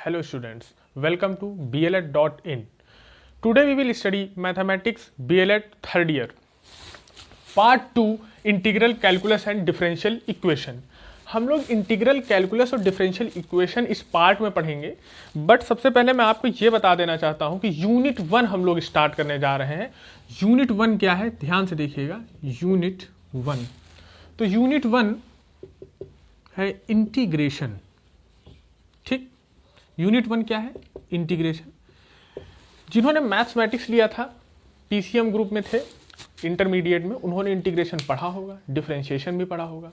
Hello students, welcome to BLED.in. Today we will study Mathematics BLED third year. Part 2 integral calculus and differential equation. हम लोग integral calculus और differential equation इस part में पढ़ेंगे, but सबसे पहले मैं आपको ये बता देना चाहता हूँ कि यूनिट 1 हम लोग स्टार्ट करने जा रहे हैं. यूनिट 1 क्या है, ध्यान से देखिएगा. यूनिट 1, तो यूनिट 1 है इंटीग्रेशन. ठीक, यूनिट 1 क्या है, इंटीग्रेशन. जिन्होंने मैथमेटिक्स लिया था, पीसीएम ग्रुप में थे इंटरमीडिएट में, उन्होंने इंटीग्रेशन पढ़ा होगा, डिफरेंशिएशन भी पढ़ा होगा,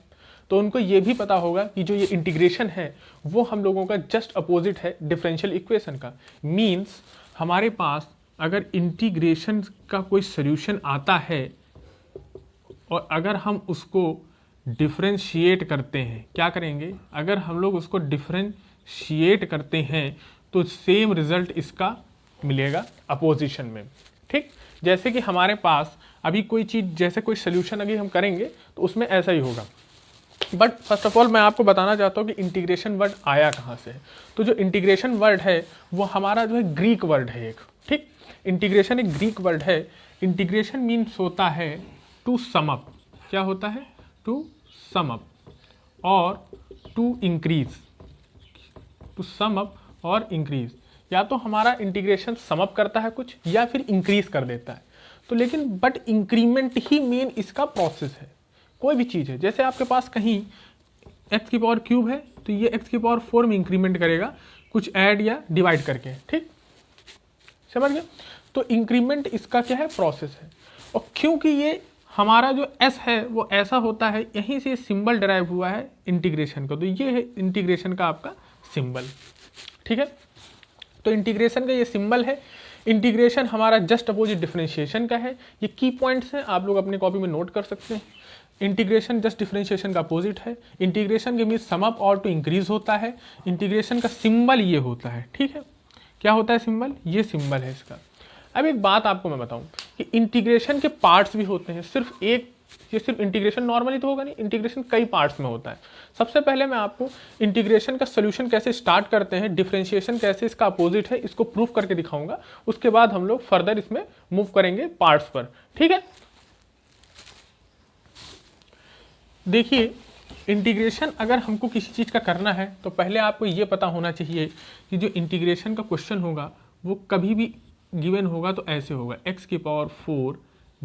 तो उनको ये भी पता होगा कि जो ये इंटीग्रेशन है वो हम लोगों का जस्ट अपोजिट है डिफरेंशियल इक्वेशन का. मीन्स हमारे पास अगर इंटीग्रेशन का कोई सॉल्यूशन आता है और अगर हम उसको डिफरेंशिएट करते हैं, क्या करेंगे, अगर हम लोग उसको डिफरेंशिएट करते हैं तो सेम रिजल्ट इसका मिलेगा अपोजिशन में. ठीक, जैसे कि हमारे पास अभी कोई चीज़, जैसे कोई सोल्यूशन अभी हम करेंगे तो उसमें ऐसा ही होगा. बट फर्स्ट ऑफ ऑल मैं आपको बताना चाहता हूँ कि इंटीग्रेशन वर्ड आया कहाँ से है. तो जो इंटीग्रेशन वर्ड है वो हमारा जो है ग्रीक वर्ड है एक. ठीक, इंटीग्रेशन एक ग्रीक वर्ड है. इंटीग्रेशन मीन्स होता है टू सम अप. क्या होता है, टू सम अप और to increase. To sum up और इंक्रीज, या तो हमारा इंटीग्रेशन सम अप करता है कुछ या फिर इंक्रीज कर देता है. तो लेकिन बट इंक्रीमेंट ही मेन इसका प्रोसेस है. कोई भी चीज़ है, जैसे आपके पास कहीं x की पावर क्यूब है तो ये x की पावर 4 में इंक्रीमेंट करेगा कुछ ऐड या डिवाइड करके. ठीक, समझ गए. तो इंक्रीमेंट इसका क्या है, प्रोसेस है. और क्योंकि ये हमारा जो s है वो ऐसा होता है, यहीं से सिंबल डराइव हुआ है इंटीग्रेशन का, तो ये है इंटीग्रेशन का आपका सिंबल. ठीक है, तो इंटीग्रेशन का ये सिंबल है. इंटीग्रेशन हमारा जस्ट अपोजिट डिफरेंशिएशन का है. ये की पॉइंट्स हैं, आप लोग अपनी कॉपी में नोट कर सकते हैं. इंटीग्रेशन जस्ट डिफरेंशिएशन का अपोजिट है. इंटीग्रेशन के मीन्स सम अप और टू इंक्रीज होता है. इंटीग्रेशन का सिंबल ये होता है. ठीक है, क्या होता है सिंबल, ये सिंबल है इसका. अब एक बात आपको मैं बताऊं कि इंटीग्रेशन के पार्ट्स भी होते हैं, सिर्फ एक, ये सिर्फ इंटीग्रेशन नॉर्मली तो होगा नहीं, इंटीग्रेशन कई पार्ट्स में होता है. सबसे पहले मैं आपको इंटीग्रेशन का सोल्यूशन कैसे स्टार्ट करते हैं, डिफरेंशिएशन कैसे इसका अपोजिट है, इसको प्रूफ करके दिखाऊंगा. उसके बाद हम लोग फर्दर इसमें मूव करेंगे पार्ट्स पर. ठीक है, देखिए इंटीग्रेशन अगर हमको किसी चीज़ का करना है तो पहले आपको ये पता होना चाहिए कि जो इंटीग्रेशन का क्वेश्चन होगा वो कभी भी गिवन होगा तो ऐसे होगा, x की पावर 4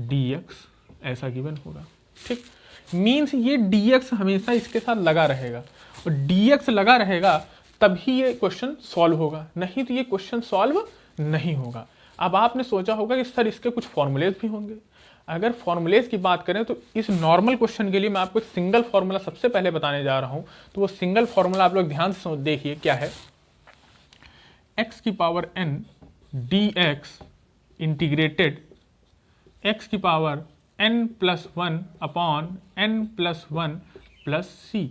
dx ऐसा गिवन होगा. ठीक, मीन्स ये dx हमेशा इसके साथ लगा रहेगा और dx लगा रहेगा तभी ये क्वेश्चन सॉल्व होगा, नहीं तो ये क्वेश्चन सॉल्व नहीं होगा. अब आपने सोचा होगा कि सर इसके कुछ फॉर्मूलेज भी होंगे. अगर फॉर्मूलेज की बात करें तो इस नॉर्मल क्वेश्चन के लिए मैं आपको एक सिंगल फॉर्मूला सबसे पहले बताने जा रहा हूं. तो वो सिंगल फॉर्मूला आप लोग ध्यान से देखिए क्या है. x की power n dx integrated x की पावर n+1 upon n+1 plus C.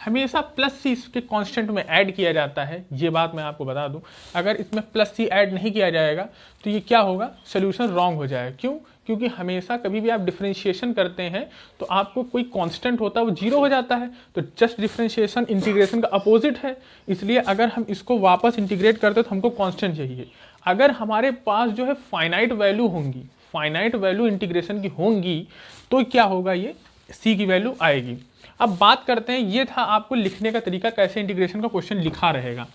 हमेशा प्लस सी इसके कांस्टेंट में ऐड किया जाता है. ये बात मैं आपको बता दूं, अगर इसमें प्लस सी ऐड नहीं किया जाएगा तो ये क्या होगा, सोल्यूशन रॉन्ग हो जाएगा. क्यों, क्योंकि हमेशा कभी भी आप डिफरेंशिएशन करते हैं तो आपको कोई कांस्टेंट होता है वो जीरो हो जाता है. तो जस्ट डिफरेंशिएशन इंटीग्रेशन का अपोजिट है, इसलिए अगर हम इसको वापस इंटीग्रेट करते तो हमको कांस्टेंट चाहिए. अगर हमारे पास जो है फाइनाइट वैल्यू होंगी, फाइनाइट वैल्यू इंटीग्रेशन की होंगी तो क्या होगा, ये सी की वैल्यू आएगी. अब बात करते हैं, ये था आपको लिखने का तरीका, कैसे इंटीग्रेशन का क्वेश्चन लिखा रहेगा.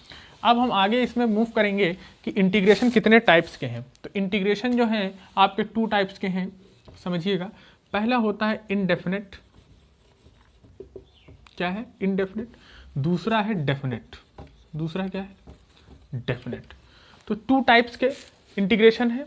अब हम आगे इसमें मूव करेंगे कि इंटीग्रेशन कितने टाइप्स के हैं. तो इंटीग्रेशन जो है आपके 2 टाइप्स के हैं, समझिएगा. पहला होता है इनडेफिनेट. क्या है, इनडेफिनेट. दूसरा है डेफिनेट. दूसरा क्या है, डेफिनेट. तो 2 टाइप्स के इंटीग्रेशन है.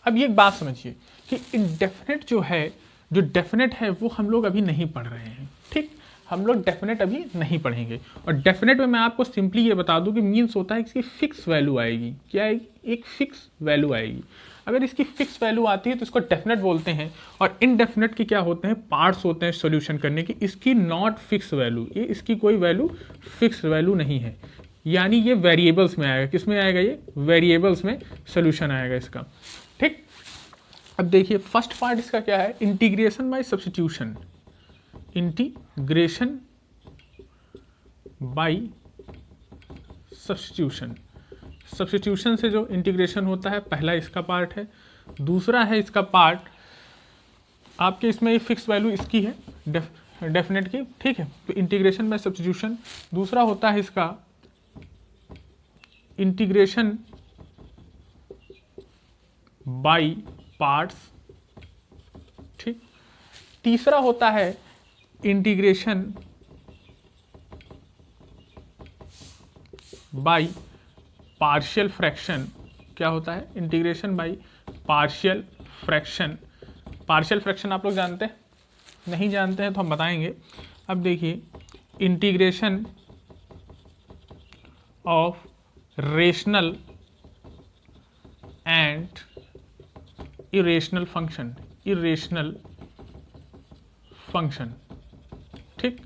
अब ये एक बात समझिए कि इनडेफिनेट जो है, जो डेफिनेट है वो हम लोग अभी नहीं पढ़ रहे हैं. ठीक, हम लोग डेफिनेट अभी नहीं पढ़ेंगे. और डेफिनेट में मैं आपको सिंपली ये बता दूं कि मीन्स होता है इसकी फिक्स वैल्यू आएगी. क्या आएगी, एक फिक्स वैल्यू आएगी. अगर इसकी फिक्स वैल्यू आती है तो इसको डेफिनेट बोलते हैं. और इनडेफिनेट के क्या होते हैं, पार्ट्स होते हैं सॉल्यूशन करने की. इसकी नॉट फिक्स वैल्यू, ये इसकी कोई वैल्यू फिक्स वैल्यू नहीं है, यानी ये वेरिएबल्स में आएगा. किस में आएगा, ये वेरिएबल्स में सोल्यूशन आएगा इसका. ठीक, अब देखिए फर्स्ट पार्ट इसका क्या है, integration by substitution. Integration by substitution. Substitution से जो इंटीग्रेशन होता है, पहला इसका पार्ट है। दूसरा है इसका पार्ट आपके इसमें ये फिक्स वैल्यू इसकी है डेफिनेट की, ठीक है। तो इंटीग्रेशन बाय सब्स्टिट्यूशन। दूसरा होता है इसका इंटीग्रेशन बाय पार्ट्स, ठीक। तीसरा होता है इंटीग्रेशन बाय पार्शियल फ्रैक्शन। क्या होता है? Integration by partial fraction. Partial fraction आप लोग जानते हैं? नहीं जानते हैं तो हम बताएंगे। अब देखिए, integration of rational and irrational function, irrational function, ठीक।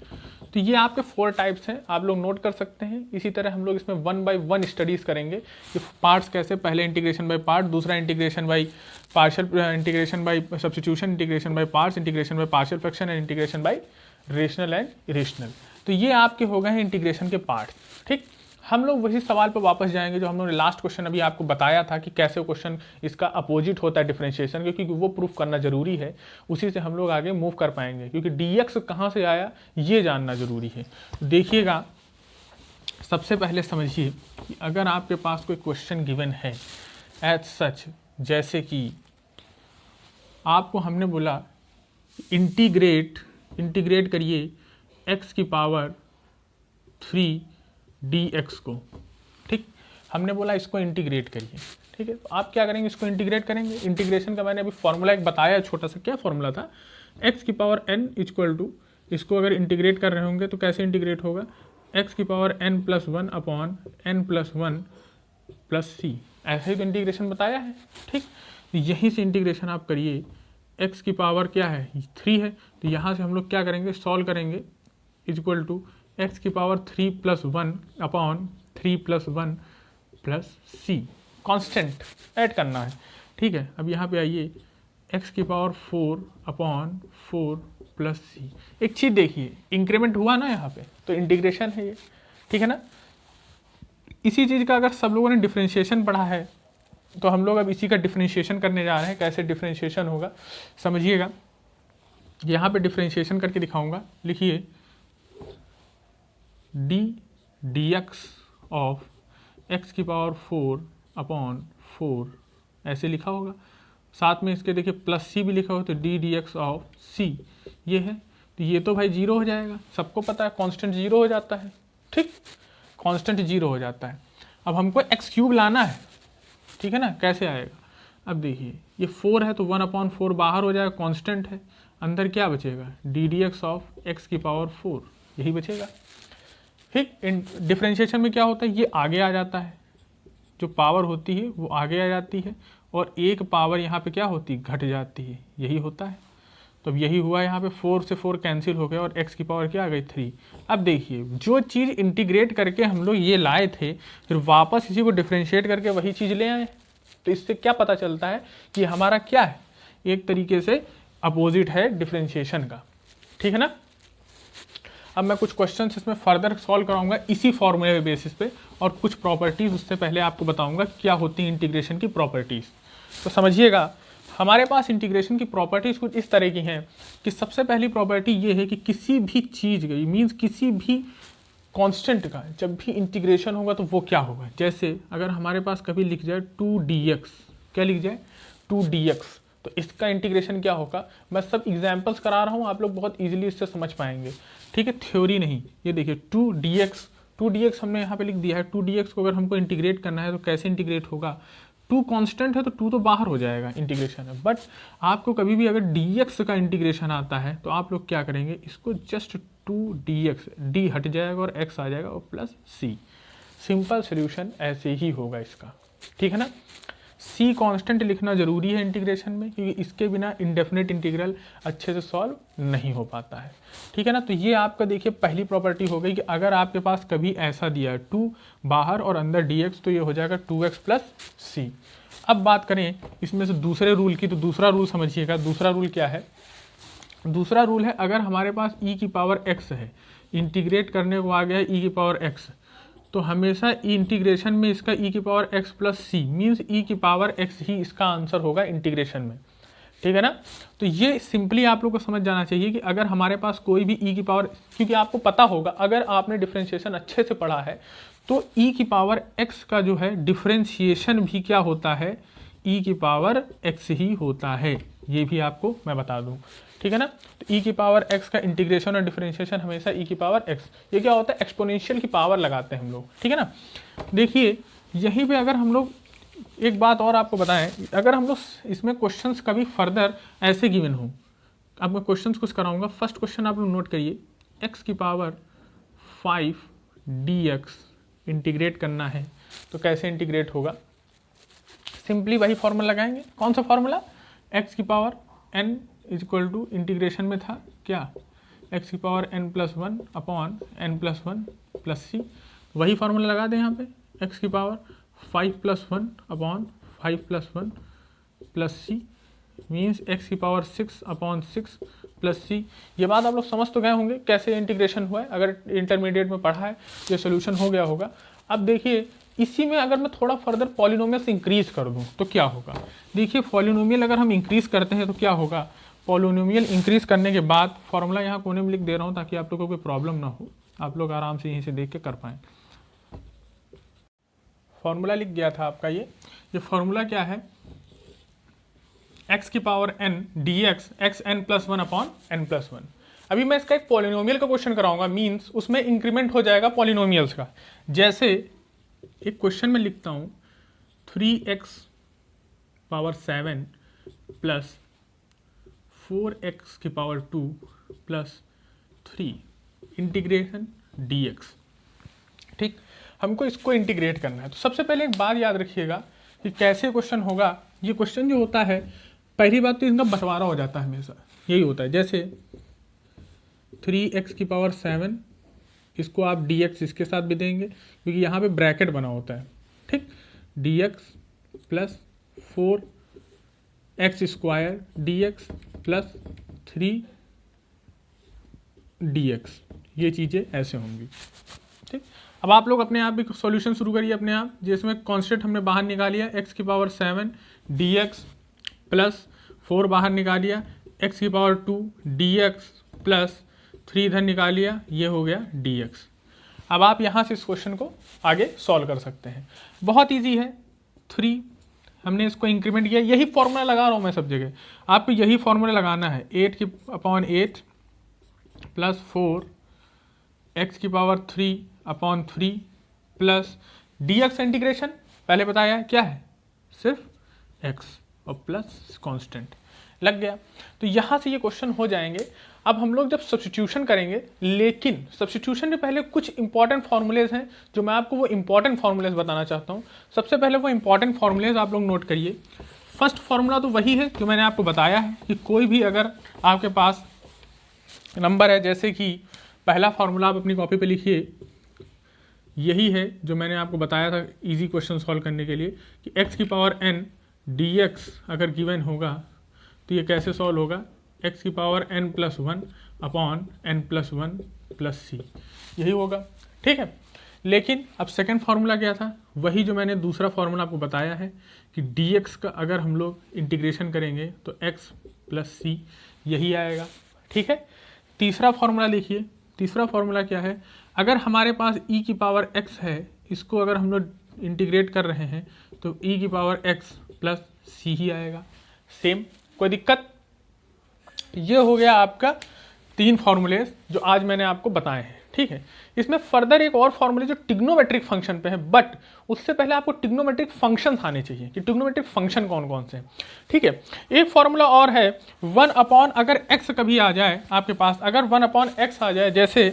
तो ये आपके 4 टाइप्स हैं, आप लोग नोट कर सकते हैं। इसी तरह हम लोग इसमें 1 बाय 1 स्टडीज करेंगे कि पार्ट्स कैसे, पहले इंटीग्रेशन बाय पार्ट, दूसरा integration by partial, integration by substitution, integration by parts, integration by partial fraction and integration by rational and irrational. तो ये आपके हो गए हैं इंटीग्रेशन के पार्ट्स, ठीक। हम लोग वही सवाल पर वापस जाएंगे जो हम लोगों ने लास्ट क्वेश्चन अभी आपको बताया था कि कैसे क्वेश्चन इसका अपोजिट होता है डिफरेंशिएशन, क्योंकि वो प्रूफ करना जरूरी है, उसी से हम लोग आगे मूव कर पाएंगे, क्योंकि dx कहाँ से आया ये जानना जरूरी है। देखिएगा, सबसे पहले समझिए कि अगर आपके पास कोई क्वेश्चन गिवन है एज सच, जैसे कि आपको हमने बोला इंटीग्रेट करिए x की पावर 3 dx को, ठीक। हमने बोला इसको इंटीग्रेट करिए, ठीक है। तो आप क्या करेंगे? इसको इंटीग्रेट करेंगे। इंटीग्रेशन का मैंने अभी फॉर्मूला एक बताया छोटा सा, क्या फॉर्मूला था? x की पावर n इक्वल टू, इसको अगर इंटीग्रेट कर रहे होंगे तो कैसे इंटीग्रेट होगा? x की पावर n+1 upon n+1 plus c, ऐसे ही तो इंटीग्रेशन बताया है, ठीक। तो यहीं से इंटीग्रेशन आप करिए। x की पावर क्या है? 3 है, तो यहाँ से हम लोग क्या करेंगे? सॉल्व करेंगे। इक्वल टू x की power 3+1 upon 3+1 plus c, constant add करना है, ठीक है। अब यहाँ पे आइए, x की पावर 4 अपॉन 4 प्लस c। एक चीज़ देखिए, इंक्रीमेंट हुआ ना यहाँ पे, तो इंटीग्रेशन है ये, ठीक है ना। इसी चीज़ का अगर सब लोगों ने डिफरेंशिएशन पढ़ा है तो हम लोग अब इसी का डिफरेंशिएशन करने जा रहे हैं। कैसे डिफरेंशिएशन होगा समझिएगा, यहाँ पे डिफरेंशिएशन करके दिखाऊंगा। लिखिए dx ऑफ x की पावर 4 अपॉन 4, ऐसे लिखा होगा। साथ में इसके देखिए प्लस c भी लिखा हो, तो dx ऑफ c ये है। तो ये तो भाई 0 हो जाएगा, सबको पता है कांस्टेंट 0 हो जाता है, ठीक। कांस्टेंट 0 हो जाता है। अब हमको x³ लाना है, ठीक है ना। कैसे आएगा? अब देखिए, ये 4 है तो 1/4 बाहर हो जाएगा, कांस्टेंट है। अंदर क्या बचेगा? dx ऑफ x की पावर 4, यही बचेगा, ठीक। डिफरेंशिएशन में क्या होता है? ये आगे आ जाता है, जो पावर होती है वो आगे आ जाती है, और एक पावर यहाँ पे क्या होती है? घट जाती है, यही होता है। तो अब यही हुआ, यहाँ पे 4 से 4 कैंसिल हो गया और x की पावर क्या आ गई? 3। अब देखिए, जो चीज़ इंटीग्रेट करके हम लोग ये लाए थे, फिर वापस इसी को डिफरेंशिएट करके वही चीज़ ले आए, तो इससे क्या पता चलता है कि हमारा क्या है? एक तरीके से अपोजिट है डिफरेंशिएशन का, ठीक है ना। अब मैं कुछ क्वेश्चन इसमें फर्दर सॉल्व कराऊंगा इसी फॉर्मूले के बेसिस पे, और कुछ प्रॉपर्टीज़ उससे पहले आपको बताऊंगा क्या होती है इंटीग्रेशन की प्रॉपर्टीज़। तो समझिएगा, हमारे पास इंटीग्रेशन की प्रॉपर्टीज़ कुछ इस तरह की हैं कि सबसे पहली प्रॉपर्टी ये है कि किसी भी चीज़ का, मीन्स किसी भी कांस्टेंट का जब भी इंटीग्रेशन होगा तो वो क्या होगा? जैसे अगर हमारे पास कभी लिख जाए 2dx, क्या लिख जाए? 2dx, तो इसका इंटीग्रेशन क्या होगा? मैं सब एग्जाम्पल्स करा रहा हूँ, आप लोग बहुत ईजिली इससे समझ पाएंगे, ठीक है, थ्योरी नहीं। ये देखिए 2dx हमने यहाँ पे लिख दिया है। 2dx को अगर हमको इंटीग्रेट करना है तो कैसे इंटीग्रेट होगा? 2 कांस्टेंट है तो 2 तो बाहर हो जाएगा इंटीग्रेशन है, बट आपको कभी भी अगर dx का इंटीग्रेशन आता है तो आप लोग क्या करेंगे? इसको जस्ट 2dx, d हट जाएगा और x आ जाएगा और प्लस c। सिंपल सोल्यूशन ऐसे ही होगा इसका, ठीक है ना। c कांस्टेंट लिखना जरूरी है इंटीग्रेशन में, क्योंकि इसके बिना इंडेफिनिट इंटीग्रल अच्छे से सॉल्व नहीं हो पाता है, ठीक है ना। तो ये आपका देखिए पहली प्रॉपर्टी हो गई कि अगर आपके पास कभी ऐसा दिया है 2 बाहर और अंदर dx, तो ये हो जाएगा 2x प्लस c। अब बात करें इसमें से दूसरे रूल की, तो दूसरा रूल समझिएगा। दूसरा रूल क्या है? दूसरा रूल है, अगर हमारे पास e की पावर x है, इंटीग्रेट करने को आ गया e की पावर x, तो हमेशा इंटीग्रेशन में इसका e की power x plus C means e की पावर x ही इसका आंसर होगा इंटीग्रेशन में, ठीक है ना। तो ये सिंपली आप लोग को समझ जाना चाहिए कि अगर हमारे पास कोई भी e की पावर, क्योंकि आपको पता होगा अगर आपने डिफरेंशिएशन अच्छे से पढ़ा है तो e की पावर x का जो है डिफरेंशिएशन भी क्या होता है, e की पावर x ही होता है, ये भी आपको मैं बता दूं, ठीक है ना। तो e की पावर x का इंटीग्रेशन और डिफरेंशिएशन हमेशा e की पावर x, ये क्या होता है एक्सपोनेंशियल की पावर लगाते हैं हम लोग, ठीक है ना। देखिए यहीं पे अगर हम लोग एक बात और आपको बताएं, अगर हम लोग इसमें क्वेश्चंस कभी फर्दर ऐसे गिवन हो, अब मैं क्वेश्चंस कुछ कराऊंगा। फर्स्ट क्वेश्चन आप लोग नोट करिए, x की पावर 5 dx इंटीग्रेट करना है तो कैसे इंटीग्रेट होगा, सिंपली वही फॉर्मूला लगाएंगे। कौन सा फॉर्मूला, x की power n equal to integration में था क्या, x की पावर n+1 अपॉन n+1 प्लस सी, वही फार्मूला लगा दें यहाँ पे, x की power 5+1 upon 5+1 plus C means x की पावर 6 अपॉन 6 प्लस सी। ये बात आप लोग समझ तो गए होंगे कैसे इंटीग्रेशन हुआ है, अगर इंटरमीडिएट में पढ़ा है ये सोल्यूशन हो गया होगा। अब देखिए इसी में अगर मैं थोड़ा फर्दर पॉलिनोमियल्स इंक्रीज कर दूं तो क्या होगा, देखिए पॉलिनोमियल अगर हम इंक्रीज करते हैं तो क्या होगा, पॉलिनोमियल इंक्रीज करने के बाद फॉर्मूला यहाँ कोने में लिख दे रहा हूँ ताकि आप लोगों को कोई प्रॉब्लम ना हो, आप लोग आराम से यहीं से देख के कर पाएँ। फॉर्मूला लिख गया था आपका ये फॉर्मूला क्या है, x की power n dx xn+1 upon n+1। अभी मैं इसका एक पॉलिनोमियल का क्वेश्चन कराऊंगा, मींस उसमें इंक्रीमेंट हो जाएगा पॉलिनोमियल्स का। जैसे एक क्वेश्चन में लिखता हूँ 3x पावर 7 प्लस 4x की पावर 2 प्लस 3 इंटीग्रेशन dx, ठीक। हमको इसको इंटीग्रेट करना है। तो सबसे पहले एक बात याद रखिएगा कि कैसे क्वेश्चन होगा। ये क्वेश्चन जो होता है, पहली बात तो इनका बंटवारा हो जाता है, हमेशा यही होता है। जैसे 3x की पावर 7 इसको आप dx इसके साथ भी देंगे क्योंकयहाँ पे ब्रैकेट बना होता है, ठीक। dx plus 4x square dx plus 3 dx, ये चीज़ें ऐसे होंगी, ठीक। अब आप लोग अपने आप भी सॉल्यूशन शुरू करिए अपने आप, जिसमें कांस्टेंट हमने बाहर निकालिया x की पावर 7 dx प्लस 4 बाहर निकालिया, x की पावर 2 dx प्लस 3 इधर निकालिया, ये हो गया dx। अब आप यहाँ से इस क्वेश्चन को आगे सॉल्व कर सकते हैं, बहुत इजी है। 3 हमने इसको इंक्रीमेंट किया, यही फॉर्मूला लगा रहा हूँ मैं सब जगह, आपको यही फॉर्मूला लगाना है। 8 की अपॉन 8 प्लस 4 x की power 3 upon 3 plus dx integration पहले बताया क्या है, सिर्फ x और प्लस कांस्टेंट लग गया। तो यहाँ से ये क्वेश्चन हो जाएंगे। अब हम लोग जब सब्स्टिट्यूशन करेंगे, लेकिन सब्स्टिट्यूशन के पहले कुछ इंपॉर्टेंट फार्मूलेज हैं जो मैं आपको वो इंपॉर्टेंट फार्मूलेज बताना चाहता हूँ। सबसे पहले वो इंपॉर्टेंट फार्मूलेज आप लोग नोट करिए। फर्स्ट फार्मूला तो वही है जो मैंने आपको बताया है कि कोई भी अगर आपके पास नंबर है, जैसे कि पहला फार्मूला आप अपनी कॉपी पे लिखिए, यही है जो मैंने आपको बताया था इजी क्वेश्चन सॉल्व करने के लिए कि x की पावर n dx अगर गिवन होगा तो ये कैसे सॉल्व होगा, x की पावर n+1 अपॉन n+1 प्लस सी, यही होगा, ठीक है। लेकिन अब सेकंड फार्मूला क्या था, वही जो मैंने दूसरा फार्मूला आपको बताया है कि dx का अगर हम लोग इंटीग्रेशन करेंगे तो x प्लस सी यही आएगा, ठीक है। तीसरा फार्मूला लिखिए, तीसरा फार्मूला क्या है, अगर हमारे पास e की पावर x है, इसको अगर हम लोग इंटीग्रेट कर रहे हैं तो e की पावर x प्लस सी ही आएगा, सेम, कोई दिक्कत। ये हो गया आपका 3 फार्मूलेज जो आज मैंने आपको बताए हैं, ठीक है। इसमें फर्दर एक और फार्मूले जो टिग्नोमेट्रिक फंक्शन पे है, बट उससे पहले आपको टिग्नोमेट्रिक फंक्शन आने चाहिए कि टिग्नोमेट्रिक फंक्शन कौन कौन से हैं, ठीक है। एक फार्मूला और है 1 अपॉन, अगर x कभी आ जाए आपके पास, अगर 1 अपॉन x आ जाए, जैसे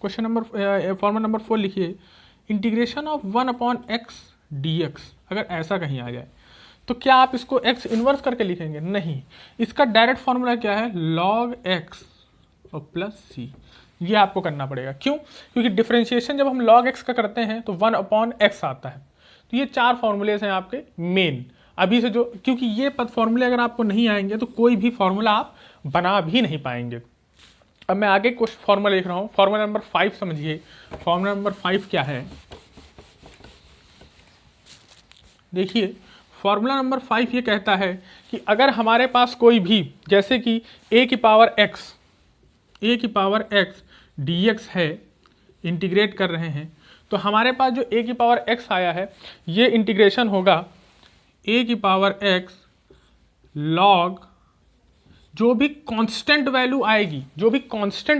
क्वेश्चन नंबर फॉर्मूला नंबर 4 लिखिए, integration of 1 upon x dx, अगर ऐसा कहीं आ जाए तो क्या आप इसको x इन्वर्स करके लिखेंगे, नहीं। इसका डायरेक्ट फार्मूला क्या है, log x और प्लस सी, ये आपको करना पड़ेगा। क्यों, क्योंकि डिफरेंशिएशन जब हम log x का करते हैं तो 1 अपॉन x आता है। तो ये 4 फार्मूलेज हैं आपके मेन अभी से, जो क्योंकि ये फार्मूले अगर आपको नहीं आएंगे तो कोई भी फार्मूला आप बना भी नहीं पाएंगे। अब मैं आगे कुछ फार्मूला लिख रहा हूँ, फार्मूला नंबर 5 समझिए। फार्मूला नंबर 5 क्या है, देखिए फॉर्मूला नंबर 5 ये कहता है कि अगर हमारे पास कोई भी, जैसे कि a की पावर x dx है, इंटीग्रेट कर रहे हैं, तो हमारे पास जो a की पावर x आया है ये इंटीग्रेशन होगा a की पावर x log जो भी कांस्टेंट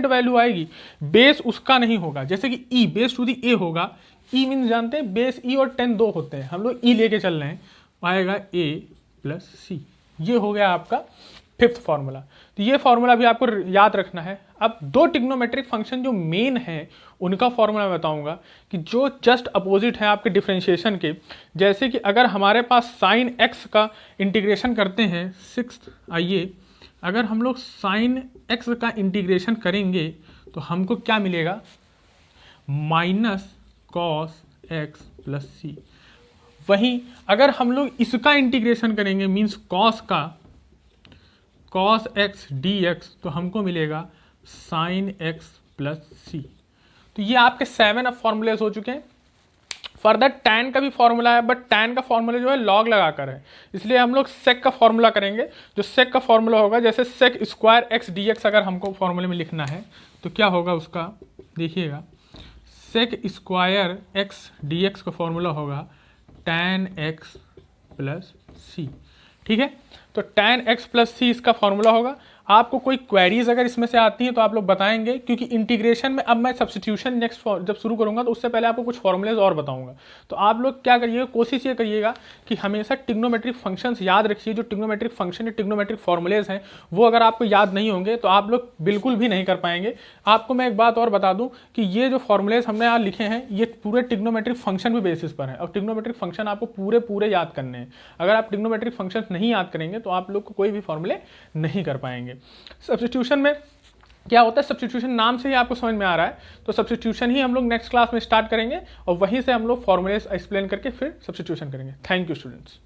वैल्यू आएगी बेस उसका नहीं होगा। जैसे कि e base to the a होगा, e मीन्स जानते हैं बेस e और 10 दो होते हैं, हम लोग e लेके चल रहे हैं, आएगा a प्लस सी। ये हो गया आपका 5th फॉर्मूला। तो ये फॉर्मूला भी आपको याद रखना है। अब दो ट्रिग्नोमेट्रिक फंक्शन जो मेन है उनका फॉर्मूला बताऊंगा कि जो जस्ट अपोजिट है आपके डिफरेंशिएशन के। जैसे कि अगर हमारे पास साइन x का इंटीग्रेशन करते हैं 6th, आइए अगर हम लोग साइन x का इंटीग्रेशन करेंगे तो हमको क्या मिलेगा, माइनस कॉस x प्लस सी। वहीं अगर हम लोग इसका इंटीग्रेशन करेंगे मीन्स कॉस x dx तो हमको मिलेगा साइन x प्लस सी। तो ये आपके 7 अब फॉर्मूलेज हो चुके हैं। फर्दर tan का भी फॉर्मूला है, बट tan का फॉर्मूला जो है लॉग लगाकर है, इसलिए हम लोग सेक का फॉर्मूला करेंगे। जो सेक का फॉर्मूला होगा, जैसे सेक स्क्वायर x dx अगर हमको फॉर्मूले में लिखना है तो क्या होगा उसका, देखिएगा सेक स्क्वायर x dx का फॉर्मूला होगा tan x प्लस सी। ठीक है, तो tan x प्लस सी इसका फॉर्मूला होगा। आपको कोई क्वेरीज अगर इसमें से आती हैं तो आप लोग बताएंगे, क्योंकि इंटीग्रेशन में अब मैं सब्स्टिट्यूशन नेक्स्ट जब शुरू करूंगा तो उससे पहले आपको कुछ फॉर्मूलेज और बताऊंगा। तो आप लोग क्या करिएगा, कोशिश ये करिएगा कि हमेशा ट्रिग्नोमेट्रिक फंक्शंस याद रखिए। जो ट्रिग्नोमेट्रिक फंक्शन या ट्रिग्नोमेट्रिक फॉर्मूलेज हैं वो अगर आपको याद नहीं होंगे तो आप लोग बिल्कुल भी नहीं कर पाएंगे। आपको मैं एक बात और बता दूं कि ये जो फॉर्मूलेज हमने यहाँ लिखे हैं ये पूरे ट्रिग्नोमेट्रिक फंक्शन भी बेसिस पर है, और ट्रिग्नोमेट्रिक फंक्शन आपको पूरे याद करने हैं। अगर आप ट्रिग्नोमेट्रिक फंक्शन नहीं याद करेंगे तो आप लोग को कोई भी फॉर्मूले नहीं कर पाएंगे। सब्स्टिट्यूशन में क्या होता है, सब्स्टिट्यूशन नाम से ही आपको समझ में आ रहा है, तो सब्स्टिट्यूशन ही हम लोग नेक्स्ट क्लास में स्टार्ट करेंगे और वहीं से हम लोग फॉर्मूलेज एक्सप्लेन करके फिर सब्स्टिट्यूशन करेंगे। Thank you students.